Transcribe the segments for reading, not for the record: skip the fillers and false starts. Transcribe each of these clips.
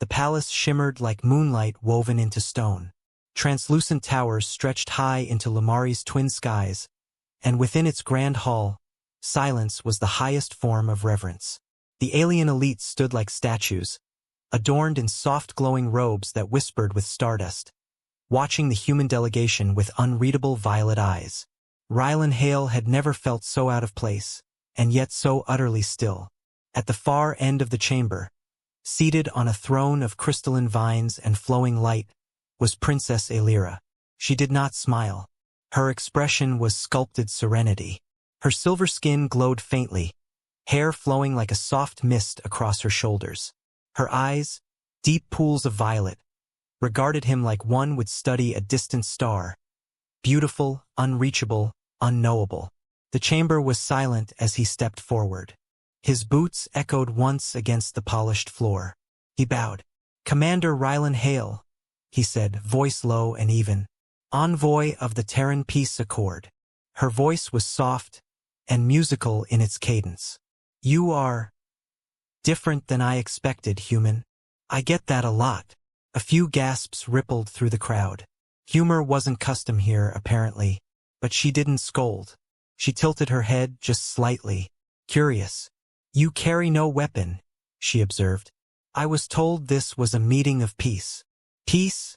The palace shimmered like moonlight woven into stone. Translucent towers stretched high into Lamari's twin skies, and within its grand hall, silence was the highest form of reverence. The alien elite stood like statues, adorned in soft glowing robes that whispered with stardust, watching the human delegation with unreadable violet eyes. Rylan Hale had never felt so out of place, and yet so utterly still. At the far end of the chamber, seated on a throne of crystalline vines and flowing light, was Princess Aelira. She did not smile. Her expression was sculpted serenity. Her silver skin glowed faintly, hair flowing like a soft mist across her shoulders. Her eyes, deep pools of violet, regarded him like one would study a distant star. Beautiful, unreachable, unknowable. The chamber was silent as he stepped forward. His boots echoed once against the polished floor. He bowed. "Commander Rylan Hale," he said, voice low and even. "Envoy of the Terran Peace Accord." Her voice was soft and musical in its cadence. "You are different than I expected, human." "I get that a lot." A few gasps rippled through the crowd. Humor wasn't custom here, apparently, but she didn't scold. She tilted her head just slightly, curious. "You carry no weapon," she observed. "I was told this was a meeting of peace." "Peace?"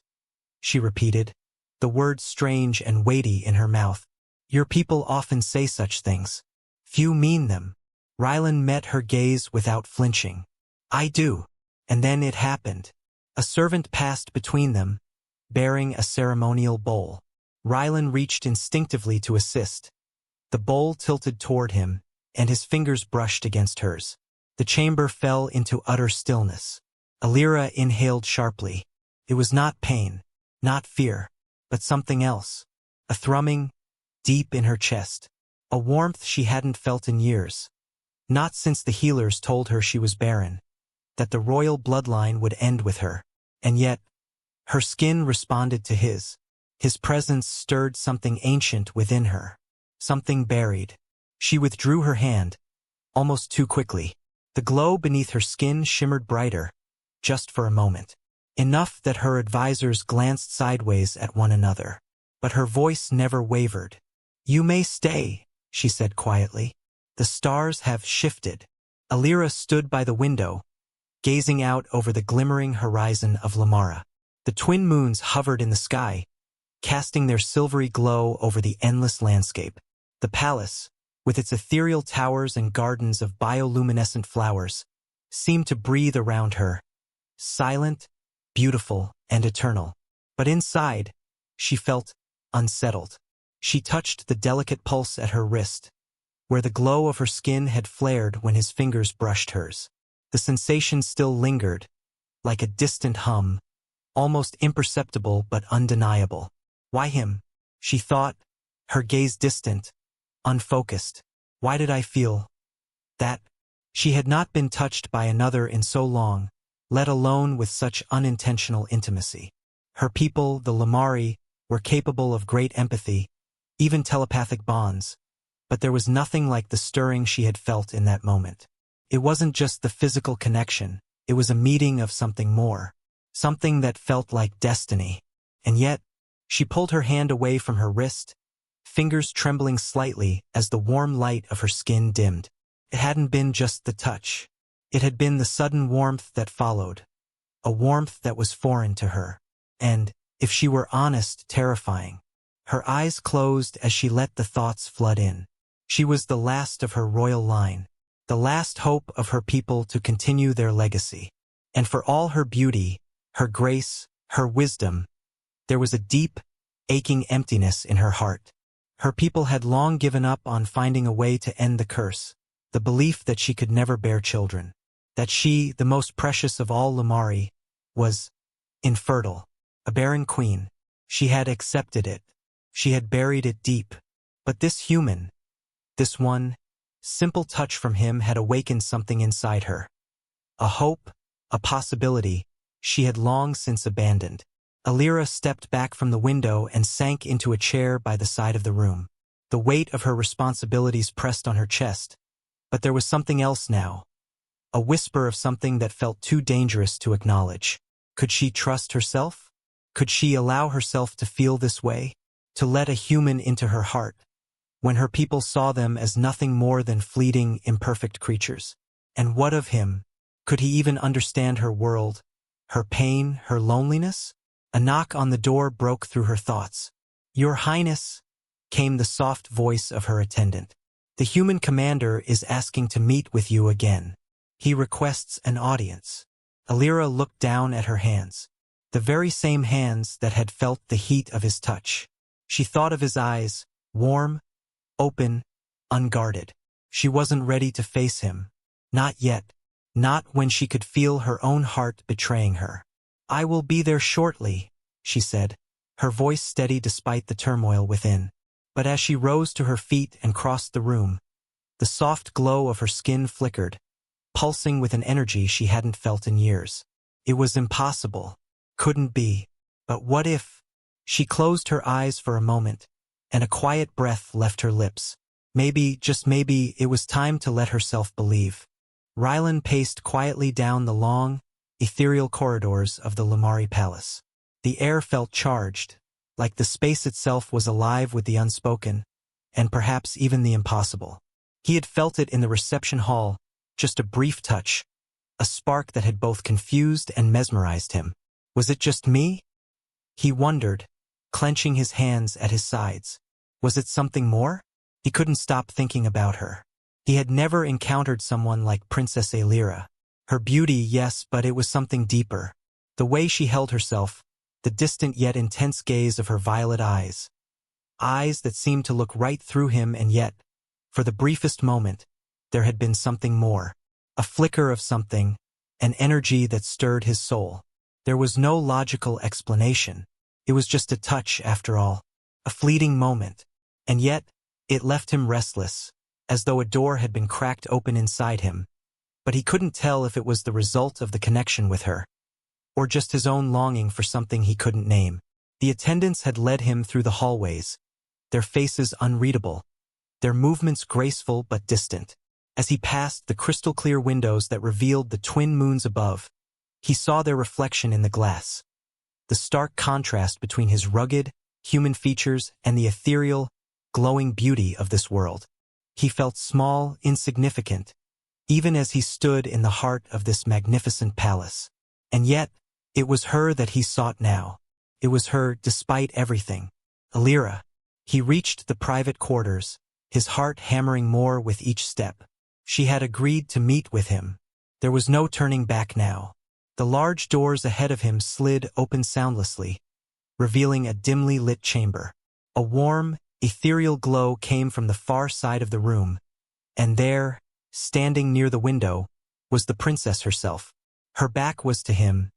she repeated, the word strange and weighty in her mouth. "Your people often say such things. Few mean them." Rylan met her gaze without flinching. "I do." And then it happened. A servant passed between them, bearing a ceremonial bowl. Rylan reached instinctively to assist. The bowl tilted toward him, and his fingers brushed against hers. The chamber fell into utter stillness. Aelira inhaled sharply. It was not pain, not fear, but something else. A thrumming, deep in her chest. A warmth she hadn't felt in years. Not since the healers told her she was barren, that the royal bloodline would end with her. And yet, her skin responded to his. His presence stirred something ancient within her. Something buried. She withdrew her hand, almost too quickly. The glow beneath her skin shimmered brighter, just for a moment. Enough that her advisors glanced sideways at one another. But her voice never wavered. "You may stay," she said quietly. "The stars have shifted." Aelira stood by the window, gazing out over the glimmering horizon of Lamara. The twin moons hovered in the sky, casting their silvery glow over the endless landscape. The palace, with its ethereal towers and gardens of bioluminescent flowers, seemed to breathe around her, silent, beautiful, and eternal. But inside, she felt unsettled. She touched the delicate pulse at her wrist, where the glow of her skin had flared when his fingers brushed hers. The sensation still lingered, like a distant hum, almost imperceptible but undeniable. Why him? She thought, her gaze distant, unfocused. Why did I feel that? She had not been touched by another in so long, let alone with such unintentional intimacy. Her people, the Lamari, were capable of great empathy, even telepathic bonds, but there was nothing like the stirring she had felt in that moment. It wasn't just the physical connection, it was a meeting of something more, something that felt like destiny. And yet, she pulled her hand away from her wrist, fingers trembling slightly as the warm light of her skin dimmed. It hadn't been just the touch. It had been the sudden warmth that followed, a warmth that was foreign to her, and, if she were honest, terrifying. Her eyes closed as she let the thoughts flood in. She was the last of her royal line, the last hope of her people to continue their legacy. And for all her beauty, her grace, her wisdom, there was a deep, aching emptiness in her heart. Her people had long given up on finding a way to end the curse, the belief that she could never bear children, that she, the most precious of all Lamari, was infertile, a barren queen. She had accepted it. She had buried it deep. But this human, this one simple touch from him had awakened something inside her. A hope, a possibility, she had long since abandoned. Aelira stepped back from the window and sank into a chair by the side of the room. The weight of her responsibilities pressed on her chest. But there was something else now. a whisper of something that felt too dangerous to acknowledge. Could she trust herself? Could she allow herself to feel this way? To let a human into her heart, when her people saw them as nothing more than fleeting, imperfect creatures? And what of him? Could he even understand her world, her pain, her loneliness? A knock on the door broke through her thoughts. "Your Highness," came the soft voice of her attendant. "The human commander is asking to meet with you again. He requests an audience." Alira looked down at her hands, the very same hands that had felt the heat of his touch. She thought of his eyes, warm, open, unguarded. She wasn't ready to face him. Not yet. Not when she could feel her own heart betraying her. "I will be there shortly," she said, her voice steady despite the turmoil within. But as she rose to her feet and crossed the room, the soft glow of her skin flickered, pulsing with an energy she hadn't felt in years. It was impossible. Couldn't be. But what if? She closed her eyes for a moment, and a quiet breath left her lips. Maybe, just maybe, it was time to let herself believe. Rylan paced quietly down the long, ethereal corridors of the Lamari Palace. The air felt charged, like the space itself was alive with the unspoken, and perhaps even the impossible. He had felt it in the reception hall, just a brief touch, a spark that had both confused and mesmerized him. Was it just me? He wondered, clenching his hands at his sides. Was it something more? He couldn't stop thinking about her. He had never encountered someone like Princess Alira. Her beauty, yes, but it was something deeper. The way she held herself, the distant yet intense gaze of her violet eyes. Eyes that seemed to look right through him, and yet, for the briefest moment, there had been something more. A flicker of something, an energy that stirred his soul. There was no logical explanation. It was just a touch, after all. A fleeting moment. And yet, it left him restless, as though a door had been cracked open inside him. But he couldn't tell if it was the result of the connection with her, or just his own longing for something he couldn't name. The attendants had led him through the hallways, their faces unreadable, their movements graceful but distant. As he passed the crystal-clear windows that revealed the twin moons above, he saw their reflection in the glass. The stark contrast between his rugged, human features and the ethereal, glowing beauty of this world. He felt small, insignificant, even as he stood in the heart of this magnificent palace. And yet, it was her that he sought now. It was her despite everything. Alira. He reached the private quarters, his heart hammering more with each step. She had agreed to meet with him. There was no turning back now. The large doors ahead of him slid open soundlessly, revealing a dimly lit chamber. A warm, ethereal glow came from the far side of the room, and there, standing near the window, was the princess herself. Her back was to him,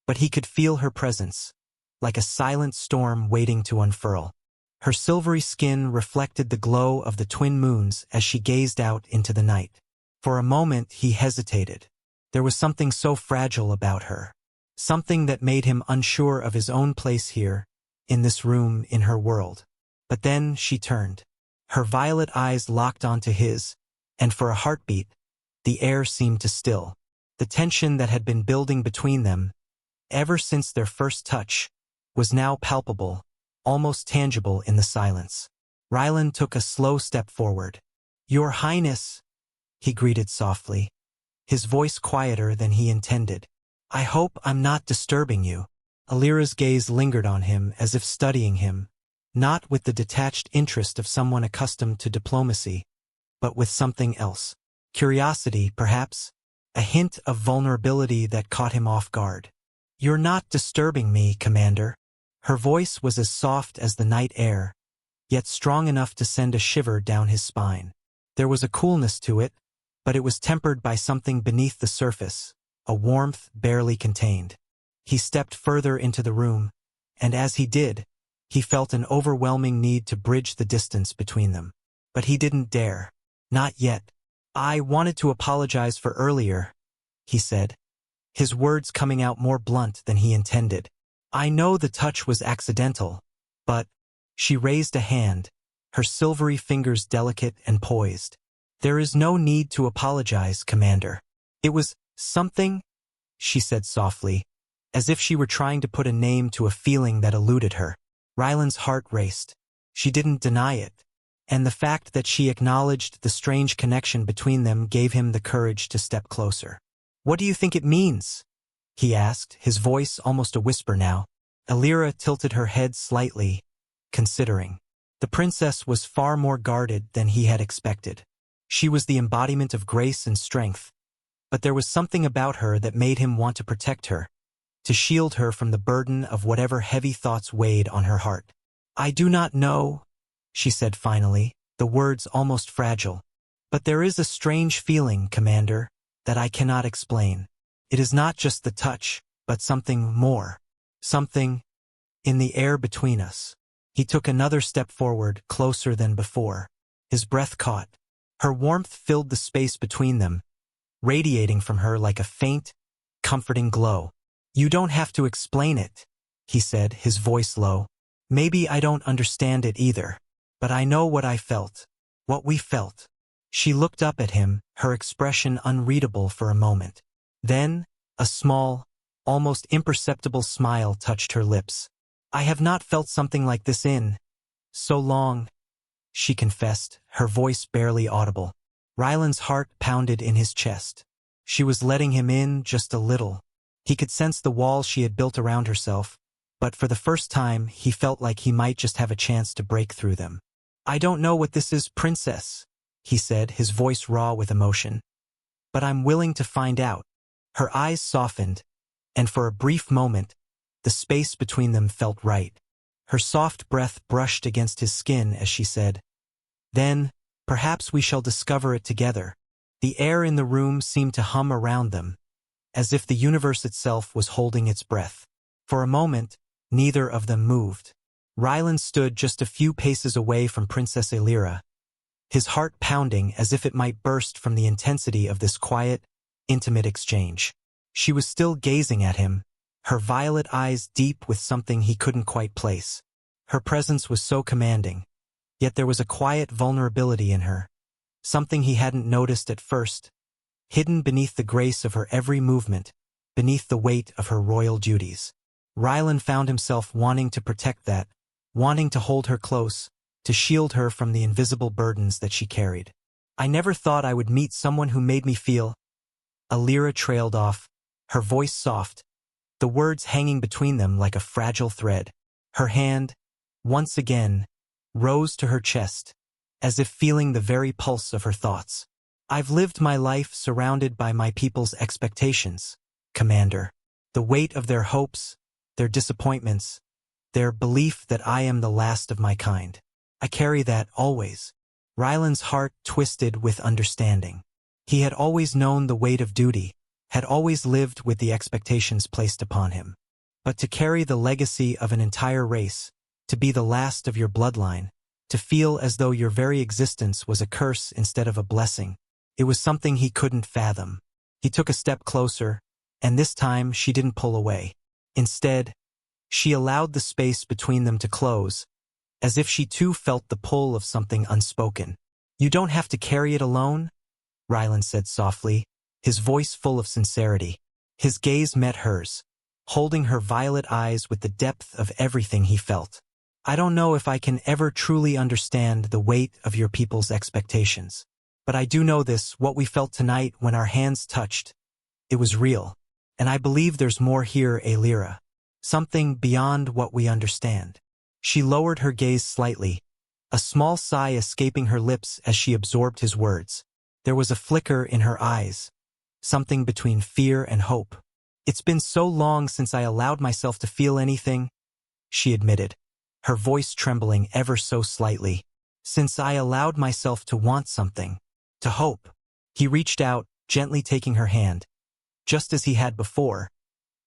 but he could feel her presence, like a silent storm waiting to unfurl. Her silvery skin reflected the glow of the twin moons as she gazed out into the night. For a moment he hesitated. There was something so fragile about her, something that made him unsure of his own place here, in this room, in her world. But then she turned. Her violet eyes locked onto his, and for a heartbeat, the air seemed to still. The tension that had been building between them, ever since their first touch, was now palpable, almost tangible in the silence. Rylan took a slow step forward. "Your Highness," he greeted softly, his voice quieter than he intended. "I hope I'm not disturbing you." Alira's gaze lingered on him as if studying him, not with the detached interest of someone accustomed to diplomacy, but with something else. Curiosity, perhaps, a hint of vulnerability that caught him off guard. "You're not disturbing me, Commander." Her voice was as soft as the night air, yet strong enough to send a shiver down his spine. There was a coolness to it, but it was tempered by something beneath the surface, a warmth barely contained. He stepped further into the room, and as he did, he felt an overwhelming need to bridge the distance between them. But he didn't dare. Not yet. "I wanted to apologize for earlier," he said, his words coming out more blunt than he intended. "I know the touch was accidental, but—" She raised a hand, her silvery fingers delicate and poised. "There is no need to apologize, Commander." It was something, she said softly, as if she were trying to put a name to a feeling that eluded her. Ryland's heart raced. She didn't deny it, and the fact that she acknowledged the strange connection between them gave him the courage to step closer. "What do you think it means?" he asked, his voice almost a whisper now. Alira tilted her head slightly, considering. The princess was far more guarded than he had expected. She was the embodiment of grace and strength, but there was something about her that made him want to protect her, to shield her from the burden of whatever heavy thoughts weighed on her heart. "I do not know," she said finally, the words almost fragile. "But there is a strange feeling, Commander, that I cannot explain. It is not just the touch, but something more. Something in the air between us." He took another step forward, closer than before. His breath caught. Her warmth filled the space between them, radiating from her like a faint, comforting glow. "You don't have to explain it," he said, his voice low. "Maybe I don't understand it either, but I know what I felt, what we felt." She looked up at him, her expression unreadable for a moment. Then, a small, almost imperceptible smile touched her lips. "I have not felt something like this in so long," she confessed, her voice barely audible. Ryland's heart pounded in his chest. She was letting him in just a little. He could sense the walls she had built around herself, but for the first time he felt like he might just have a chance to break through them. "I don't know what this is, Princess," he said, his voice raw with emotion. "But I'm willing to find out." Her eyes softened, and for a brief moment, the space between them felt right. Her soft breath brushed against his skin as she said, "Then, perhaps we shall discover it together." The air in the room seemed to hum around them, as if the universe itself was holding its breath. For a moment, neither of them moved. Ryland stood just a few paces away from Princess Alira, his heart pounding as if it might burst from the intensity of this quiet, intimate exchange. She was still gazing at him, her violet eyes deep with something he couldn't quite place. Her presence was so commanding, yet there was a quiet vulnerability in her, something he hadn't noticed at first, hidden beneath the grace of her every movement, beneath the weight of her royal duties. Ryland found himself wanting to protect that, wanting to hold her close, to shield her from the invisible burdens that she carried. "I never thought I would meet someone who made me feel—" Alira trailed off, her voice soft, the words hanging between them like a fragile thread. Her hand, once again, rose to her chest, as if feeling the very pulse of her thoughts. "I've lived my life surrounded by my people's expectations, Commander. The weight of their hopes, their disappointments, their belief that I am the last of my kind. I carry that always." Ryland's heart twisted with understanding. He had always known the weight of duty, had always lived with the expectations placed upon him. But to carry the legacy of an entire race, to be the last of your bloodline, to feel as though your very existence was a curse instead of a blessing, it was something he couldn't fathom. He took a step closer, and this time she didn't pull away. Instead, she allowed the space between them to close, as if she too felt the pull of something unspoken. "You don't have to carry it alone," Ryland said softly, his voice full of sincerity. His gaze met hers, holding her violet eyes with the depth of everything he felt. "I don't know if I can ever truly understand the weight of your people's expectations. But I do know this, what we felt tonight when our hands touched. It was real. And I believe there's more here, Alira. Something beyond what we understand." She lowered her gaze slightly, a small sigh escaping her lips as she absorbed his words. There was a flicker in her eyes, something between fear and hope. "It's been so long since I allowed myself to feel anything," she admitted, her voice trembling ever so slightly. "Since I allowed myself to want something, to hope." He reached out, gently taking her hand, just as he had before,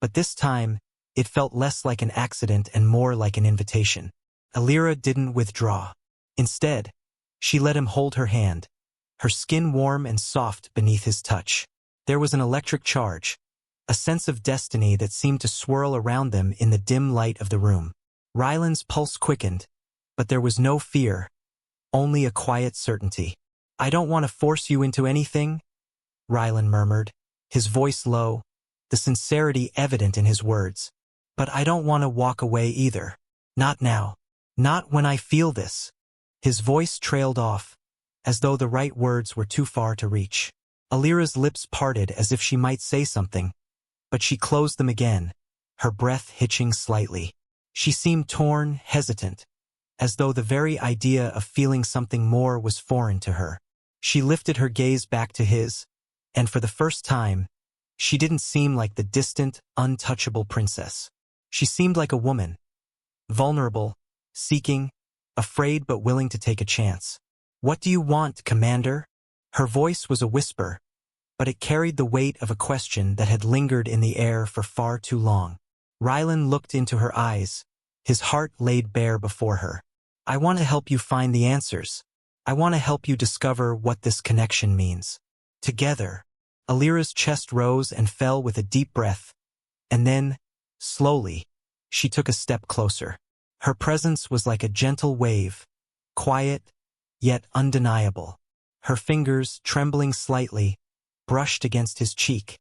but this time it felt less like an accident and more like an invitation. Alira didn't withdraw. Instead, she let him hold her hand, her skin warm and soft beneath his touch. There was an electric charge, a sense of destiny that seemed to swirl around them in the dim light of the room. Ryland's pulse quickened, but there was no fear, only a quiet certainty. "I don't want to force you into anything," Ryland murmured, his voice low, the sincerity evident in his words. But I don't want to walk away either. Not now. Not when I feel this. His voice trailed off, as though the right words were too far to reach. Alira's lips parted as if she might say something, but she closed them again, her breath hitching slightly. She seemed torn, hesitant, as though the very idea of feeling something more was foreign to her. She lifted her gaze back to his, and for the first time, she didn't seem like the distant, untouchable princess. She seemed like a woman, vulnerable, seeking, afraid but willing to take a chance. "What do you want, Commander?" Her voice was a whisper, but it carried the weight of a question that had lingered in the air for far too long. Rylan looked into her eyes, his heart laid bare before her. "I want to help you find the answers. I want to help you discover what this connection means. Together." Alira's chest rose and fell with a deep breath, and then, slowly, she took a step closer. Her presence was like a gentle wave, quiet, yet undeniable. Her fingers, trembling slightly, brushed against his cheek,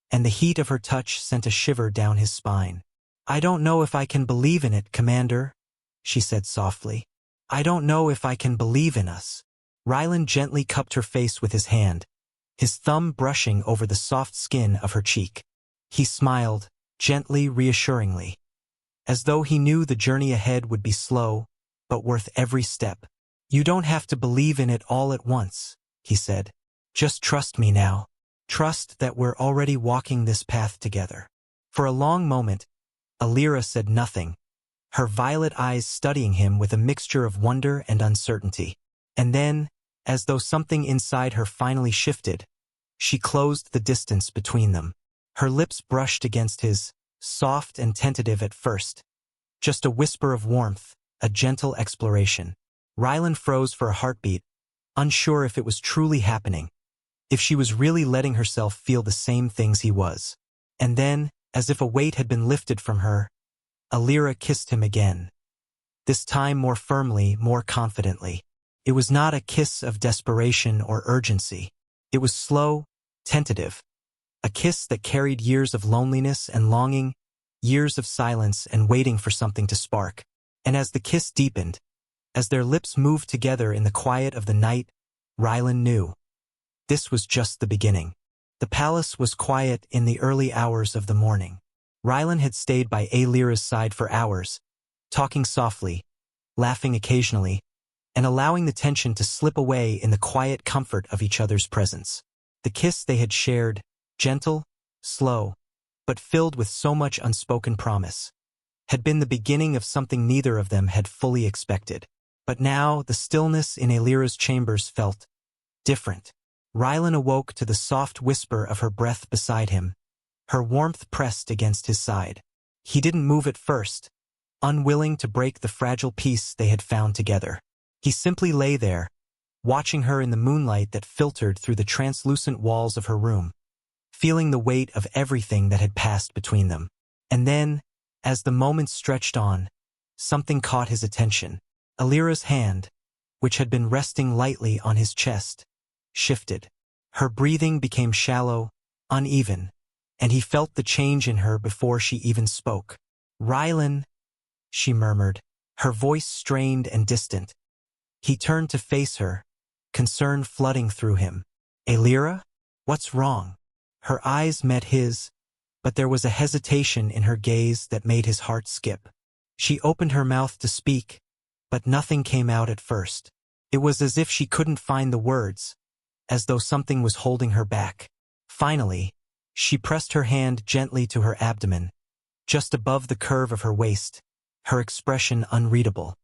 and the heat of her touch sent a shiver down his spine. "I don't know if I can believe in it, Commander," she said softly. "I don't know if I can believe in us." Rylan gently cupped her face with his hand, his thumb brushing over the soft skin of her cheek. He smiled, gently, reassuringly, as though he knew the journey ahead would be slow, but worth every step. "You don't have to believe in it all at once," he said. "Just trust me now. Trust that we're already walking this path together." For a long moment, Alira said nothing, her violet eyes studying him with a mixture of wonder and uncertainty. And then, as though something inside her finally shifted, she closed the distance between them. Her lips brushed against his, soft and tentative at first. Just a whisper of warmth, a gentle exploration. Rylan froze for a heartbeat, unsure if it was truly happening, if she was really letting herself feel the same things he was. And then, as if a weight had been lifted from her, Alira kissed him again. This time more firmly, more confidently. It was not a kiss of desperation or urgency. It was slow, tentative. A kiss that carried years of loneliness and longing, years of silence and waiting for something to spark. And as the kiss deepened, as their lips moved together in the quiet of the night, Rylan knew. This was just the beginning. The palace was quiet in the early hours of the morning. Rylan had stayed by Alira's side for hours, talking softly, laughing occasionally, and allowing the tension to slip away in the quiet comfort of each other's presence. The kiss they had shared, gentle, slow, but filled with so much unspoken promise, had been the beginning of something neither of them had fully expected. But now the stillness in Alira's chambers felt different. Rylan awoke to the soft whisper of her breath beside him, her warmth pressed against his side. He didn't move at first, unwilling to break the fragile peace they had found together. He simply lay there, watching her in the moonlight that filtered through the translucent walls of her room, feeling the weight of everything that had passed between them. And then, as the moments stretched on, something caught his attention. Alira's hand, which had been resting lightly on his chest, shifted. Her breathing became shallow, uneven, and he felt the change in her before she even spoke. "Rylan," she murmured, her voice strained and distant. He turned to face her, concern flooding through him. "Alira? What's wrong?" Her eyes met his, but there was a hesitation in her gaze that made his heart skip. She opened her mouth to speak, but nothing came out at first. It was as if she couldn't find the words, as though something was holding her back. Finally, she pressed her hand gently to her abdomen, just above the curve of her waist, her expression unreadable.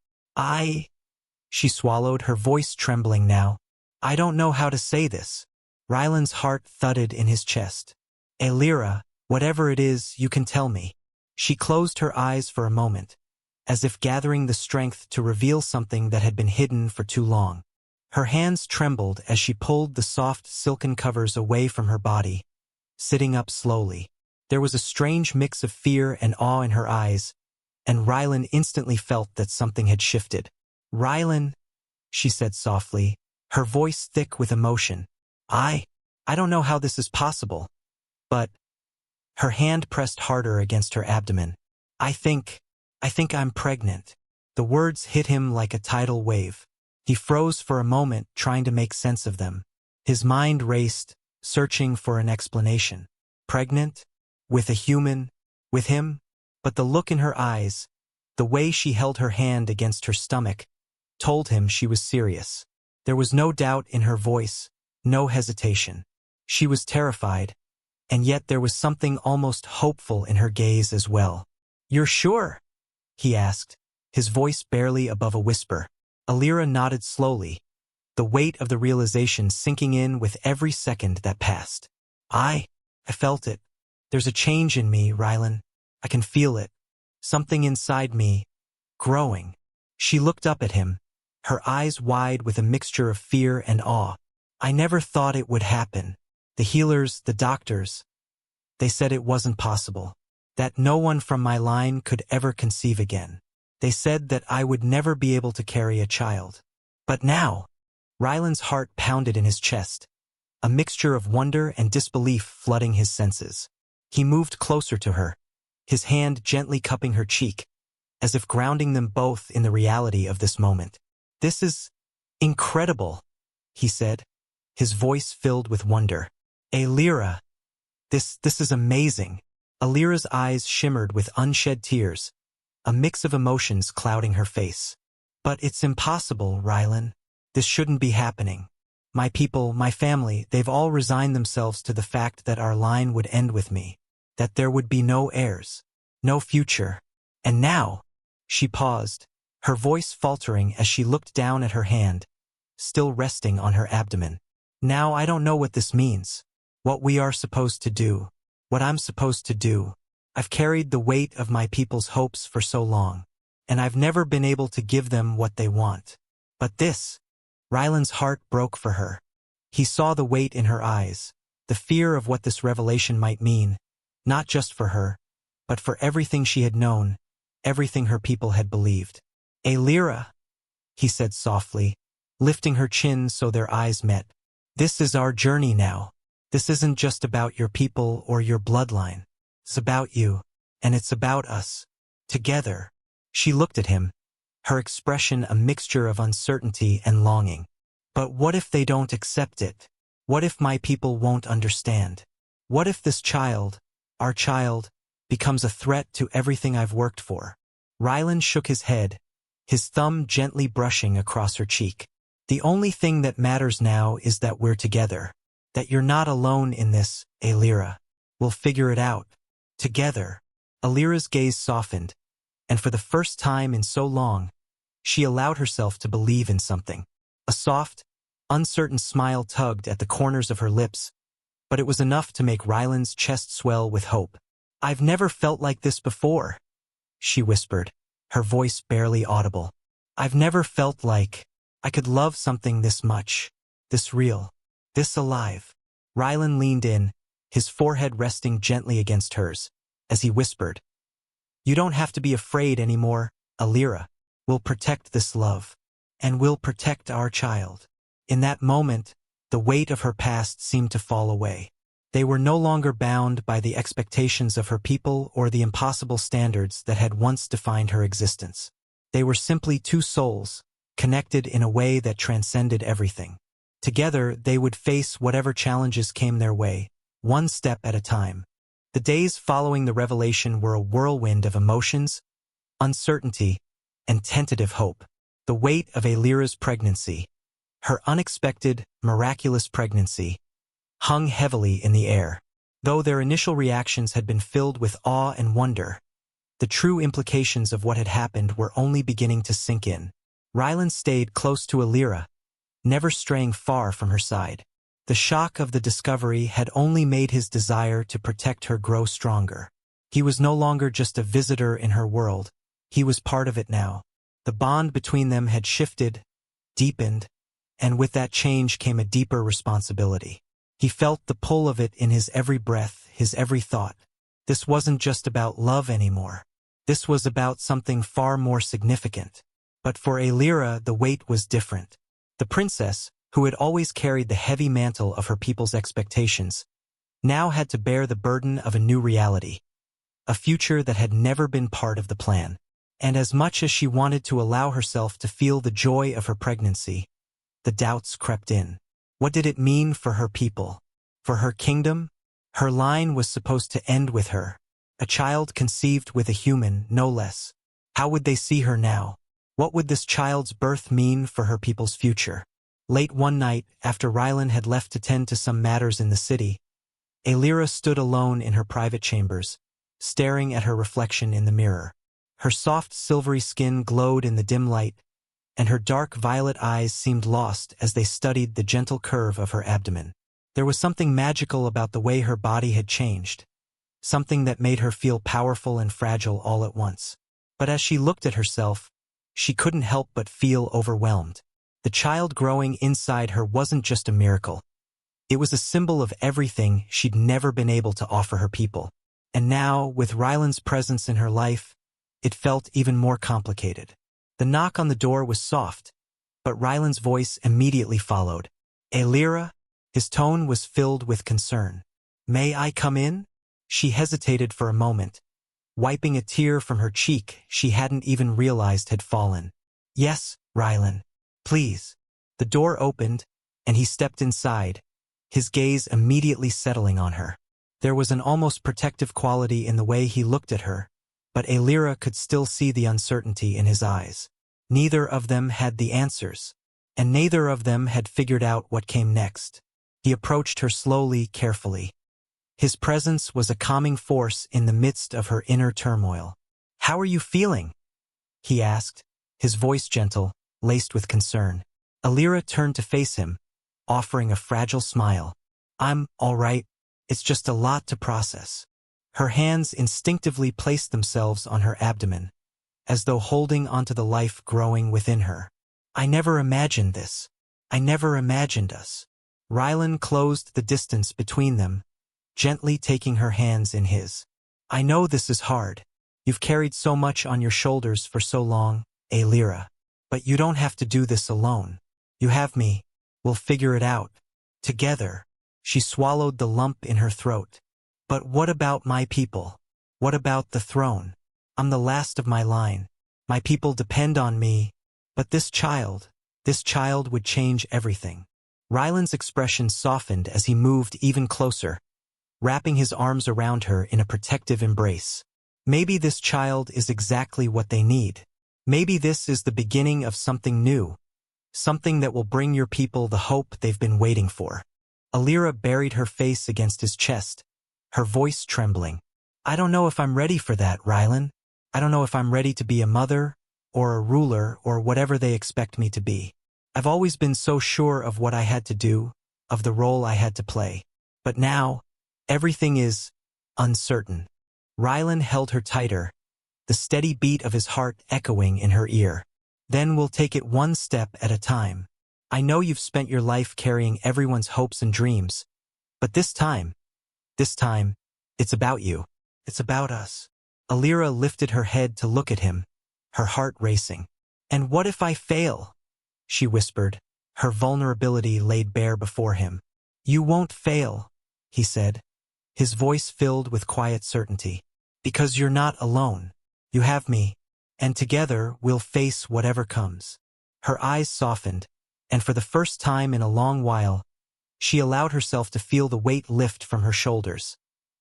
She swallowed, her voice trembling now. "I don't know how to say this." Rylan's heart thudded in his chest. "Alira, whatever it is, you can tell me." She closed her eyes for a moment, as if gathering the strength to reveal something that had been hidden for too long. Her hands trembled as she pulled the soft silken covers away from her body, sitting up slowly. There was a strange mix of fear and awe in her eyes, and Rylan instantly felt that something had shifted. "Rylan," she said softly, her voice thick with emotion. I don't know how this is possible. But her hand pressed harder against her abdomen. I think I'm pregnant. The words hit him like a tidal wave. He froze for a moment, trying to make sense of them. His mind raced, searching for an explanation. Pregnant? With a human? With him? But the look in her eyes, the way she held her hand against her stomach, told him she was serious. There was no doubt in her voice, no hesitation. She was terrified, and yet there was something almost hopeful in her gaze as well. "You're sure?" he asked, his voice barely above a whisper. Alira nodded slowly, the weight of the realization sinking in with every second that passed. I felt it. There's a change in me, Rylan. I can feel it. Something inside me, growing. She looked up at him, her eyes wide with a mixture of fear and awe. I never thought it would happen. The healers, the doctors, they said it wasn't possible. That no one from my line could ever conceive again. They said that I would never be able to carry a child. But now, Rylan's heart pounded in his chest, a mixture of wonder and disbelief flooding his senses. He moved closer to her, his hand gently cupping her cheek, as if grounding them both in the reality of this moment. "This is incredible," he said, his voice filled with wonder. "Alira, this is amazing." Alira's eyes shimmered with unshed tears, a mix of emotions clouding her face. "But it's impossible, Rylan. This shouldn't be happening. My people, my family, they've all resigned themselves to the fact that our line would end with me, that there would be no heirs, no future. And now," she paused, her voice faltering as she looked down at her hand, still resting on her abdomen. "Now I don't know what this means, what we are supposed to do, what I'm supposed to do. I've carried the weight of my people's hopes for so long, and I've never been able to give them what they want. But this," Rylan's heart broke for her. He saw the weight in her eyes, the fear of what this revelation might mean, not just for her, but for everything she had known, everything her people had believed. "Alira," he said softly, lifting her chin so their eyes met. "This is our journey now. This isn't just about your people or your bloodline. It's about you, and it's about us. Together." She looked at him, her expression a mixture of uncertainty and longing. "But what if they don't accept it? What if my people won't understand? What if this child, our child, becomes a threat to everything I've worked for?" Rylan shook his head, his thumb gently brushing across her cheek. "The only thing that matters now is that we're together. That you're not alone in this, Alira. We'll figure it out. Together." Alira's gaze softened, and for the first time in so long, she allowed herself to believe in something. A soft, uncertain smile tugged at the corners of her lips, but it was enough to make Rylan's chest swell with hope. "I've never felt like this before," she whispered, her voice barely audible. "I've never felt like I could love something this much, this real, this alive." Rylan leaned in, his forehead resting gently against hers, as he whispered, "You don't have to be afraid anymore, Alira. We'll protect this love, and we'll protect our child." In that moment, the weight of her past seemed to fall away. They were no longer bound by the expectations of her people or the impossible standards that had once defined her existence. They were simply two souls, connected in a way that transcended everything. Together, they would face whatever challenges came their way, one step at a time. The days following the revelation were a whirlwind of emotions, uncertainty, and tentative hope. The weight of Alira's pregnancy, her unexpected, miraculous pregnancy, hung heavily in the air. Though their initial reactions had been filled with awe and wonder, the true implications of what had happened were only beginning to sink in. Rylan stayed close to Alira, never straying far from her side. The shock of the discovery had only made his desire to protect her grow stronger. He was no longer just a visitor in her world, he was part of it now. The bond between them had shifted, deepened, and with that change came a deeper responsibility. He felt the pull of it in his every breath, his every thought. This wasn't just about love anymore. This was about something far more significant. But for Alira, the weight was different. The princess, who had always carried the heavy mantle of her people's expectations, now had to bear the burden of a new reality, a future that had never been part of the plan. And as much as she wanted to allow herself to feel the joy of her pregnancy, the doubts crept in. What did it mean for her people? For her kingdom? Her line was supposed to end with her, a child conceived with a human, no less. How would they see her now? What would this child's birth mean for her people's future? Late one night, after Rylan had left to tend to some matters in the city, Aelira stood alone in her private chambers, staring at her reflection in the mirror. Her soft silvery skin glowed in the dim light, and her dark violet eyes seemed lost as they studied the gentle curve of her abdomen. There was something magical about the way her body had changed, something that made her feel powerful and fragile all at once. But as she looked at herself, she couldn't help but feel overwhelmed. The child growing inside her wasn't just a miracle. It was a symbol of everything she'd never been able to offer her people. And now, with Rylan's presence in her life, it felt even more complicated. The knock on the door was soft, but Rylan's voice immediately followed. Aelira? His tone was filled with concern. May I come in? She hesitated for a moment, wiping a tear from her cheek she hadn't even realized had fallen. Yes, Rylan. Please. The door opened, and he stepped inside, his gaze immediately settling on her. There was an almost protective quality in the way he looked at her, but Aelira could still see the uncertainty in his eyes. Neither of them had the answers, and neither of them had figured out what came next. He approached her slowly, carefully. His presence was a calming force in the midst of her inner turmoil. How are you feeling? He asked, his voice gentle, laced with concern. Aelira turned to face him, offering a fragile smile. I'm all right. It's just a lot to process. Her hands instinctively placed themselves on her abdomen, as though holding onto the life growing within her. I never imagined this. I never imagined us. Rylan closed the distance between them, gently taking her hands in his. I know this is hard. You've carried so much on your shoulders for so long, Aelira. But you don't have to do this alone. You have me. We'll figure it out. Together. She swallowed the lump in her throat. But what about my people? What about the throne? I'm the last of my line. My people depend on me. But this child would change everything. Rylan's expression softened as he moved even closer, wrapping his arms around her in a protective embrace. Maybe this child is exactly what they need. Maybe this is the beginning of something new, something that will bring your people the hope they've been waiting for. Aelira buried her face against his chest, her voice trembling. I don't know if I'm ready for that, Rylan. I don't know if I'm ready to be a mother, or a ruler, or whatever they expect me to be. I've always been so sure of what I had to do, of the role I had to play. But now, everything is uncertain. Rylan held her tighter, the steady beat of his heart echoing in her ear. Then we'll take it one step at a time. I know you've spent your life carrying everyone's hopes and dreams, but this time, it's about you. It's about us. Aelira lifted her head to look at him, her heart racing. And what if I fail? She whispered, her vulnerability laid bare before him. You won't fail, he said, his voice filled with quiet certainty. Because you're not alone. You have me, and together we'll face whatever comes. Her eyes softened, and for the first time in a long while, she allowed herself to feel the weight lift from her shoulders,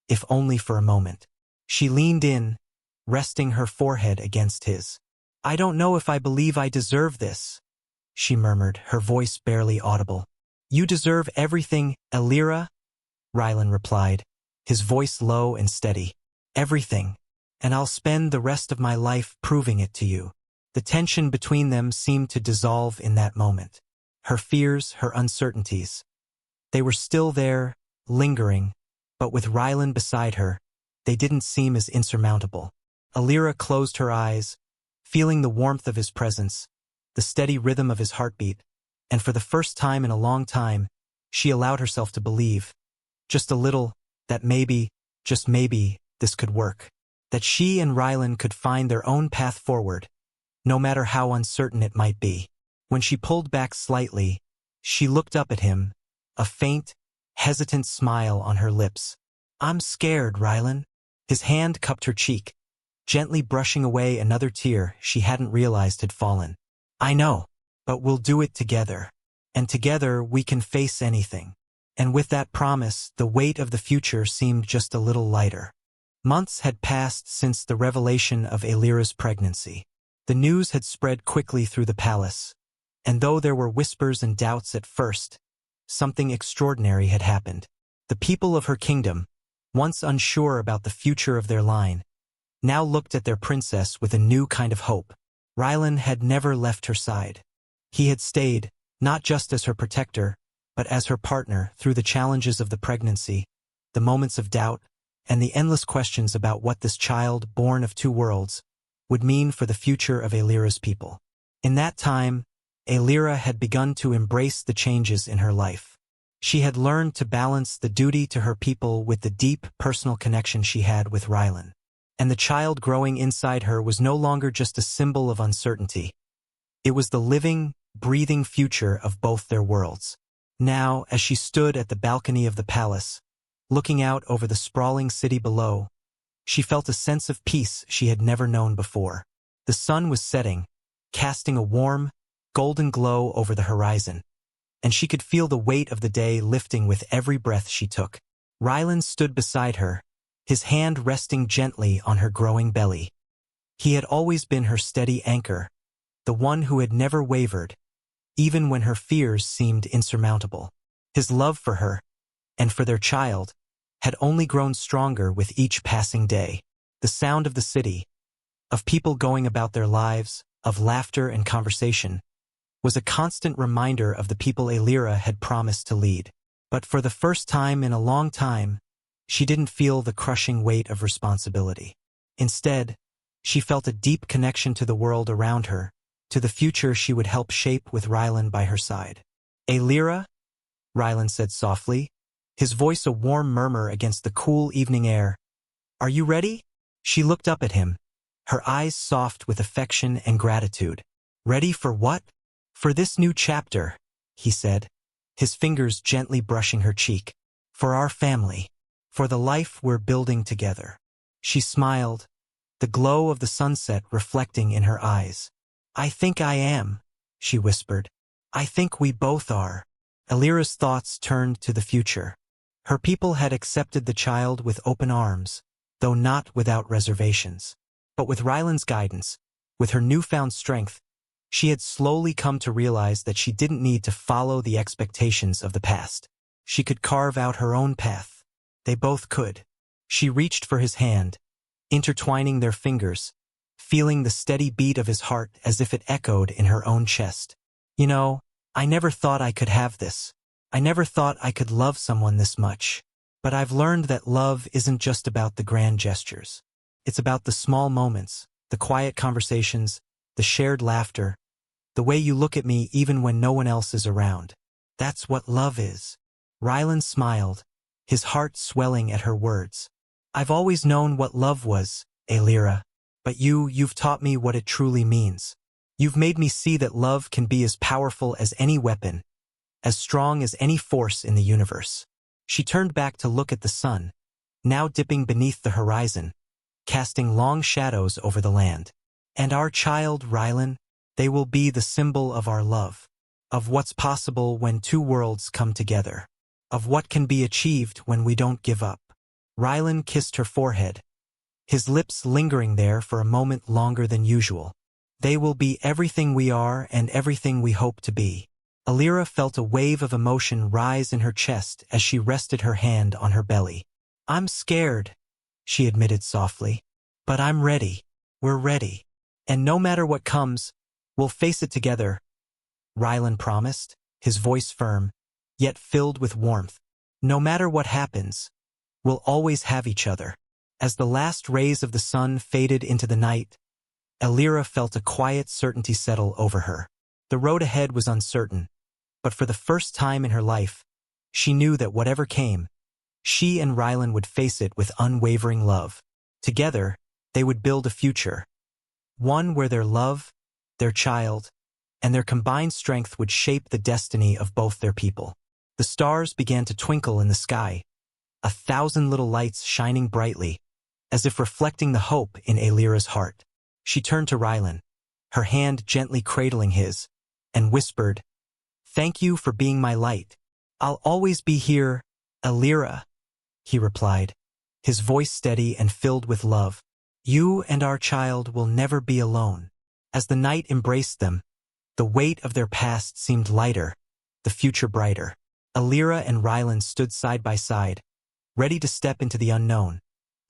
if only for a moment. She leaned in, resting her forehead against his. I don't know if I believe I deserve this, she murmured, her voice barely audible. You deserve everything, Aelira, Rylan replied, his voice low and steady. Everything, and I'll spend the rest of my life proving it to you. The tension between them seemed to dissolve in that moment. Her fears, her uncertainties. They were still there, lingering, but with Rylan beside her, they didn't seem as insurmountable. Aelira closed her eyes, feeling the warmth of his presence, the steady rhythm of his heartbeat, and for the first time in a long time, she allowed herself to believe, just a little, that maybe, just maybe, this could work. That she and Rylan could find their own path forward, no matter how uncertain it might be. When she pulled back slightly, she looked up at him, a faint, hesitant smile on her lips. "I'm scared, Rylan." His hand cupped her cheek, gently brushing away another tear she hadn't realized had fallen. "I know, but we'll do it together. And together we can face anything." And with that promise, the weight of the future seemed just a little lighter. Months had passed since the revelation of Aelira's pregnancy. The news had spread quickly through the palace, and though there were whispers and doubts at first, something extraordinary had happened. The people of her kingdom, once unsure about the future of their line, now looked at their princess with a new kind of hope. Rylan had never left her side. He had stayed, not just as her protector, but as her partner through the challenges of the pregnancy, the moments of doubt, and the endless questions about what this child, born of two worlds, would mean for the future of Aelira's people. In that time, Aelira had begun to embrace the changes in her life. She had learned to balance the duty to her people with the deep, personal connection she had with Rylan. And the child growing inside her was no longer just a symbol of uncertainty. It was the living, breathing future of both their worlds. Now, as she stood at the balcony of the palace, looking out over the sprawling city below, she felt a sense of peace she had never known before. The sun was setting, casting a warm, golden glow over the horizon, and she could feel the weight of the day lifting with every breath she took. Rylan stood beside her, his hand resting gently on her growing belly. He had always been her steady anchor, the one who had never wavered, even when her fears seemed insurmountable. His love for her, and for their child, had only grown stronger with each passing day. The sound of the city, of people going about their lives, of laughter and conversation, was a constant reminder of the people Aelira had promised to lead. But for the first time in a long time, she didn't feel the crushing weight of responsibility. Instead, she felt a deep connection to the world around her, to the future she would help shape with Rylan by her side. "Aelira?" Rylan said softly, his voice a warm murmur against the cool evening air. "Are you ready?" She looked up at him, her eyes soft with affection and gratitude. "Ready for what?" "For this new chapter," he said, his fingers gently brushing her cheek. "For our family. For the life we're building together." She smiled, the glow of the sunset reflecting in her eyes. "I think I am," she whispered. "I think we both are." Aelira's thoughts turned to the future. Her people had accepted the child with open arms, though not without reservations. But with Rylan's guidance, with her newfound strength, she had slowly come to realize that she didn't need to follow the expectations of the past. She could carve out her own path. They both could. She reached for his hand, intertwining their fingers, feeling the steady beat of his heart as if it echoed in her own chest. "You know, I never thought I could have this. I never thought I could love someone this much. But I've learned that love isn't just about the grand gestures. It's about the small moments, the quiet conversations, the shared laughter, the way you look at me even when no one else is around. That's what love is." Rylan smiled, his heart swelling at her words. "I've always known what love was, Aelira, but you've taught me what it truly means. You've made me see that love can be as powerful as any weapon, as strong as any force in the universe." She turned back to look at the sun, now dipping beneath the horizon, casting long shadows over the land. "And our child, Rylan, they will be the symbol of our love, of what's possible when two worlds come together, of what can be achieved when we don't give up." Rylan kissed her forehead, his lips lingering there for a moment longer than usual. "They will be everything we are and everything we hope to be." Aelira felt a wave of emotion rise in her chest as she rested her hand on her belly. "I'm scared," she admitted softly, "but I'm ready. We're ready. And no matter what comes, we'll face it together," Rylan promised, his voice firm, yet filled with warmth. "No matter what happens, we'll always have each other." As the last rays of the sun faded into the night, Aelira felt a quiet certainty settle over her. The road ahead was uncertain, but for the first time in her life, she knew that whatever came, she and Rylan would face it with unwavering love. Together, they would build a future, one where their love, their child, and their combined strength would shape the destiny of both their people. The stars began to twinkle in the sky, 1,000 little lights shining brightly, as if reflecting the hope in Alira's heart. She turned to Rylan, her hand gently cradling his, and whispered, "Thank you for being my light. I'll always be here, Alira," he replied, his voice steady and filled with love. "You and our child will never be alone." As the night embraced them, the weight of their past seemed lighter, the future brighter. Alira and Rylan stood side by side, ready to step into the unknown,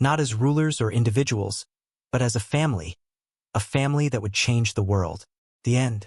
not as rulers or individuals, but as a family that would change the world. The end.